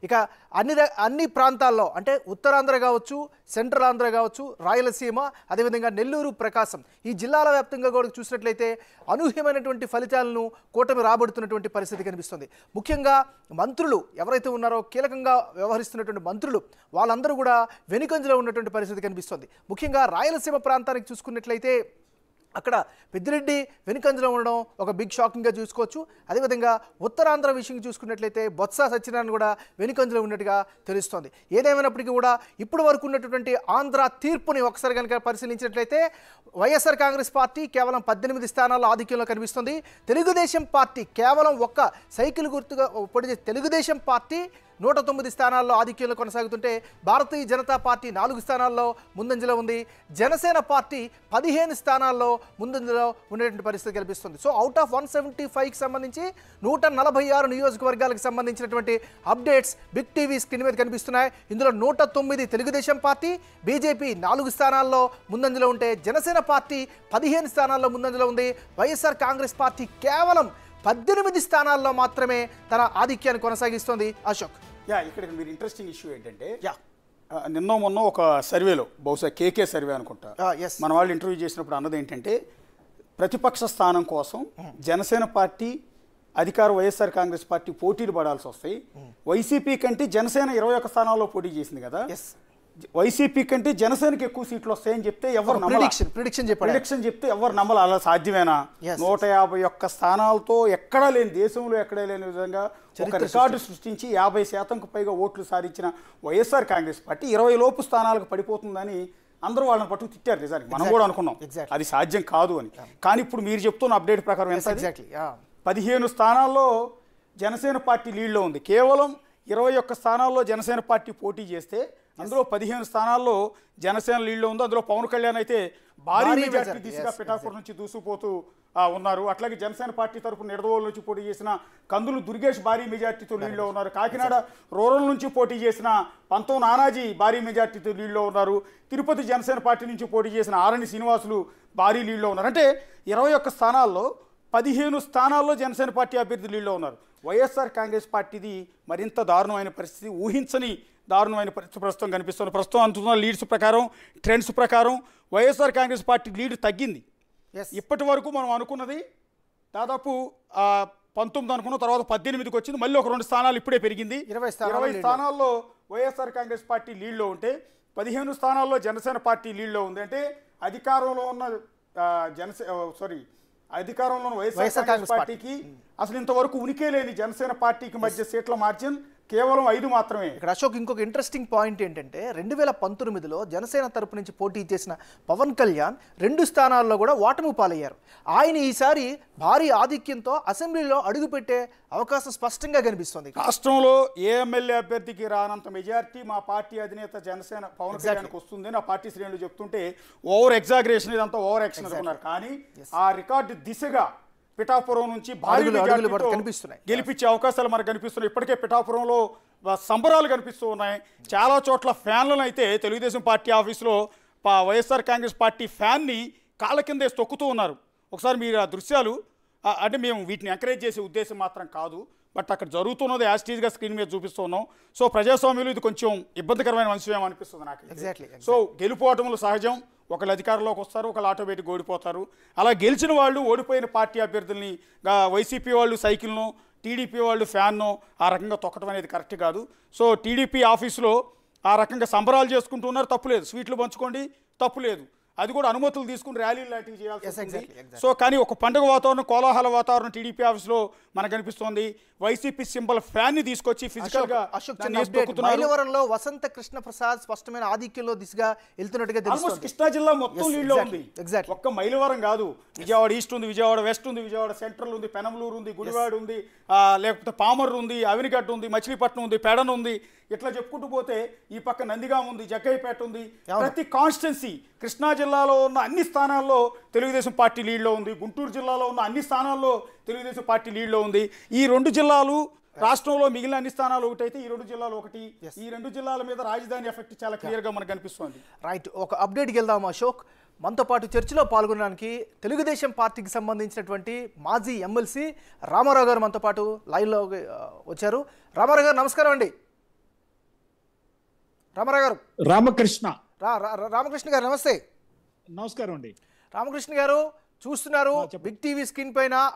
ఇక అన్ని ప్రాంతాల్లో అంటే ఉత్తరాంధ్ర కావచ్చు, సెంట్రల్ ఆంధ్ర కావచ్చు, రాయలసీమ, అదేవిధంగా నెల్లూరు, ప్రకాశం ఈ జిల్లాల వ్యాప్తంగా కూడా చూసినట్లయితే అనూహ్యమైనటువంటి ఫలితాలను కూటమి రాబడుతున్నటువంటి పరిస్థితి కనిపిస్తుంది. ముఖ్యంగా మంత్రులు ఎవరైతే ఉన్నారో కీలకంగా వ్యవహరిస్తున్నటువంటి మంత్రులు వాళ్ళందరూ కూడా వెనుకంజలో ఉన్నటువంటి పరిస్థితి కనిపిస్తుంది. ముఖ్యంగా రాయలసీమ ప్రాంతానికి చూసుకున్నట్లయితే అక్కడ పెద్దిరెడ్డి వెనుకంజలో ఉండడం ఒక బిగ్ షాకింగ్గా చూసుకోవచ్చు. అదేవిధంగా ఉత్తరాంధ్ర విషయం చూసుకున్నట్లయితే బొత్స సత్యనారాయణ కూడా వెనుకంజలో ఉన్నట్టుగా తెలుస్తోంది. ఏదేమైనప్పటికీ కూడా ఇప్పటి వరకు ఉన్నటువంటి ఆంధ్ర తీర్పుని ఒకసారి కనుక పరిశీలించినట్లయితే వైఎస్ఆర్ కాంగ్రెస్ పార్టీ కేవలం 18 స్థానాల్లో ఆధిక్యంలో కనిపిస్తుంది. తెలుగుదేశం పార్టీ కేవలం ఒక్క సైకిల్ గుర్తుగా పొడి తెలుగుదేశం పార్టీ 109 స్థానాల్లో ఆధిక్యంలో కొనసాగుతుంటే భారతీయ జనతా పార్టీ 4 స్థానాల్లో ముందంజలో ఉంది. జనసేన పార్టీ 15 స్థానాల్లో ముందంజలో ఉండేటువంటి పరిస్థితి కనిపిస్తుంది. సో అవుట్ ఆఫ్ 175కి సంబంధించి 146 నియోజకవర్గాలకు సంబంధించినటువంటి అప్డేట్స్ బిగ్ టీవీ స్క్రీన్ మీద కనిపిస్తున్నాయి. ఇందులో 109 తెలుగుదేశం పార్టీ, బీజేపీ 4 స్థానాల్లో ముందంజలో ఉంటే జనసేన పార్టీ 15 స్థానాల్లో ముందంజలో ఉంది. వైఎస్ఆర్ కాంగ్రెస్ పార్టీ కేవలం 18 స్థానాల్లో మాత్రమే తన ఆధిక్యాన్ని కొనసాగిస్తోంది. అశోక్, ఇక్కడ మీరు ఇంట్రెస్టింగ్ ఇష్యూ ఏంటంటే నిన్న మొన్న ఒక సర్వేలో బహుశా కేకే సర్వే అనుకుంటా మన వాళ్ళు ఇంటర్వ్యూ చేసినప్పుడు అన్నది ఏంటంటే ప్రతిపక్ష స్థానం కోసం జనసేన పార్టీ అధికార వైఎస్ఆర్ కాంగ్రెస్ పార్టీ పోటీలు పడాల్సి వస్తాయి. వైసీపీ కంటే జనసేన 21 స్థానాల్లో పోటీ చేసింది కదా, వైసీపీ కంటే జనసేనకి ఎక్కువ సీట్లు వస్తాయని చెప్తే ఎవరు ప్రిడిక్షన్ చెప్తే ఎవరు నమ్మలు? అలా సాధ్యమేనా? 151 స్థానాలతో ఎక్కడా లేని దేశంలో ఎక్కడా లేని విధంగా ఒక రికార్డు సృష్టించి 50% పైగా ఓట్లు సాధించిన వైఎస్ఆర్ కాంగ్రెస్ పార్టీ 20 లోపు స్థానాలకు పడిపోతుందని అందరూ వాళ్ళని పట్టుకు తిట్టారు. నిజానికి మనం కూడా అనుకున్నాం అది సాధ్యం కాదు అని. కానీ ఇప్పుడు మీరు చెప్తున్న అప్డేట్ ప్రకారం ఎంత? 15 స్థానాల్లో జనసేన పార్టీ లీడ్లో ఉంది. కేవలం 21 స్థానాల్లో జనసేన పార్టీ పోటీ చేస్తే అందులో 15 స్థానాల్లో జనసేన లీడ్లో ఉంది. అందులో పవన్ కళ్యాణ్ అయితే భారీ మెజార్టీ దిశగా పిఠాపురం నుంచి దూసుకుపోతూ ఉన్నారు. అట్లాగే జనసేన పార్టీ తరఫున నిడదవోలు నుంచి పోటీ చేసిన కందులు దుర్గేష్ భారీ మెజార్టీతో లీడ్లో ఉన్నారు. కాకినాడ రూరల్ నుంచి పోటీ చేసిన పంతం నానాజీ భారీ మెజార్టీతో లీడ్లో ఉన్నారు. తిరుపతి జనసేన పార్టీ నుంచి పోటీ చేసిన ఆరణి శ్రీనివాసులు భారీ లీడ్లో ఉన్నారు. అంటే 21 స్థానాల్లో 15 స్థానాల్లో జనసేన పార్టీ అభ్యర్థి లీడ్లో ఉన్నారు. వైఎస్ఆర్ కాంగ్రెస్ పార్టీది మరింత దారుణమైన పరిస్థితి, ఊహించని దారుణమైన పరిస్థితి ప్రస్తుతం కనిపిస్తుంది. ప్రస్తుతం అందుతున్న లీడ్స్ ప్రకారం, ట్రెండ్స్ ప్రకారం వైఎస్ఆర్ కాంగ్రెస్ పార్టీ లీడ్ తగ్గింది. ఇప్పటి వరకు మనం అనుకున్నది దాదాపు 19 అనుకున్న తర్వాత 18కి వచ్చింది. మళ్ళీ ఒక 2 స్థానాలు ఇప్పుడే పెరిగింది. 20 స్థానాల్లో వైఎస్ఆర్ కాంగ్రెస్ పార్టీ లీడ్లో ఉంటే 15 స్థానాల్లో జనసేన పార్టీ లీడ్లో ఉంది. అంటే అధికారంలో ఉన్న అధికారంలో వైఎస్ఆర్ కాంగ్రెస్ పార్టీకి అసలు ఇంతవరకు ఉనికే లేని జనసేన పార్టీకి మధ్య సీట్ల మార్జిన్ కేవలం 5 మాత్రమే. ఇక్కడ అశోక్ ఇంకొక ఇంట్రెస్టింగ్ పాయింట్ ఏంటంటే 2019లో జనసేన తరపు నుంచి పోటీ చేసిన పవన్ కళ్యాణ్ 2 స్థానాల్లో కూడా ఓటమి పాలయ్యారు. ఆయన ఈసారి భారీ ఆధిక్యంతో అసెంబ్లీలో అడుగుపెట్టే అవకాశం స్పష్టంగా కనిపిస్తుంది. రాష్ట్రంలో ఏ ఎమ్మెల్యే అభ్యర్థికి రానంత మెజార్టీ మా పార్టీ అధినేత జనసేన పవన్ కళ్యాణ్కి వస్తుంది ఆ పార్టీ శ్రేణులు చెప్తుంటే ఓవర్ ఎగ్జాగరేషన్, ఇదంతా ఓవర్ యాక్షన్ అనుకున్నారు. కానీ ఆ రికార్డు దిశగా పిఠాపురం నుంచి భారీ కనిపిస్తున్నాయి, గెలిపించే అవకాశాలు మనకు కనిపిస్తున్నాయి. ఇప్పటికే పిఠాపురంలో సంబరాలు కనిపిస్తూ ఉన్నాయి. చాలా చోట్ల ఫ్యాన్లను అయితే తెలుగుదేశం పార్టీ ఆఫీసులో వైఎస్ఆర్ కాంగ్రెస్ పార్టీ ఫ్యాన్ని కాళ్ళ కిందే తొక్కుతూ ఉన్నారు. ఒకసారి మీరు ఆ దృశ్యాలు, అంటే మేము వీటిని ఎంకరేజ్ చేసే ఉద్దేశం మాత్రం కాదు, బట్ అక్కడ జరుగుతున్నది యాస్టీజ్గా స్క్రీన్ మీద చూపిస్తూ ఉన్నాం. సో ప్రజాస్వామ్యంలో ఇది కొంచెం ఇబ్బందికరమైన అంశం అనిపిస్తుంది నాకు. సో గెలుపోవటములు సహజం. ఒకళ్ళు అధికారంలోకి వస్తారు, ఒకళ్ళు ఆటోమేటిక్ ఓడిపోతారు. అలా గెలిచిన వాళ్ళు ఓడిపోయిన పార్టీ అభ్యర్థుల్ని వైసీపీ వాళ్ళు సైకిల్ను, టీడీపీ వాళ్ళు ఫ్యాన్ను ఆ రకంగా తొక్కడం అనేది కరెక్ట్ కాదు. సో టీడీపీ ఆఫీసులో ఆ రకంగా సంబరాలు చేసుకుంటున్నారు, తప్పులేదు. స్వీట్లు పంచుకోండి, తప్పులేదు. అది కూడా అనుమతులు తీసుకుని ర్యాలీలు లాంటివి చేయాల్సి. సో కానీ ఒక పండుగ వాతావరణం, కోలాహల వాతావరణం టీడీపీ ఆఫీస్లో మనకు కనిపిస్తోంది. వైసీపీ సింబల్ ఫ్యాన్ ని తీసుకొచ్చి ఫిజికల్ గా మైలవరంలో వసంత కృష్ణ ప్రసాద్ స్పష్టమైన ఆధిక్యంలో దిశగా వెళ్తున్నట్టుగా తెలుస్తుంది. కృష్ణా జిల్లా మొత్తం లీడ్లో ఉంది. ఒక్క మైలవరం కాదు, విజయవాడ ఈస్ట్ ఉంది, విజయవాడ వెస్ట్ ఉంది, విజయవాడ సెంట్రల్ ఉంది, పెనంలూరు ఉంది, గుడివాడ ఉంది, లేకపోతే పామర్రు ఉంది, అవినిగడ్డ ఉంది, మచిలీపట్నం ఉంది, పెడన్ ఉంది. ఇట్లా చెప్పుకుంటూ పోతే ఈ పక్క నందిగాం ఉంది, జగ్గయ్యపేట ఉంది. ప్రతి కాన్స్టిట్యున్సీ కృష్ణా జిల్లాలో ఉన్న అన్ని స్థానాల్లో తెలుగుదేశం పార్టీ లీడ్లో ఉంది. గుంటూరు జిల్లాలో ఉన్న అన్ని స్థానాల్లో తెలుగుదేశం పార్టీ లీడ్లో ఉంది. ఈ 2 జిల్లాలు రాష్ట్రంలో మిగిలిన అన్ని స్థానాలు ఒకటైతే ఈ 2 జిల్లాలు ఒకటి. ఈ 2 జిల్లాల మీద రాజధాని ఎఫెక్ట్ చాలా క్లియర్గా మనకు కనిపిస్తుంది. రైట్, ఒక అప్డేట్కి వెళ్దాం అశోక్. మనతో పాటు చర్చలో పాల్గొనడానికి తెలుగుదేశం పార్టీకి సంబంధించినటువంటి మాజీ ఎమ్మెల్సీ రామారావు గారు మనతో పాటు లైవ్లో వచ్చారు. రామారావు గారు నమస్కారం అండి. రామారావు గారు. రామకృష్ణ. రామకృష్ణ గారు నమస్తే. నమస్కారం అండి. రామకృష్ణ గారు చూస్తున్నారు బిగ్ టీవీ స్క్రీన్ పైన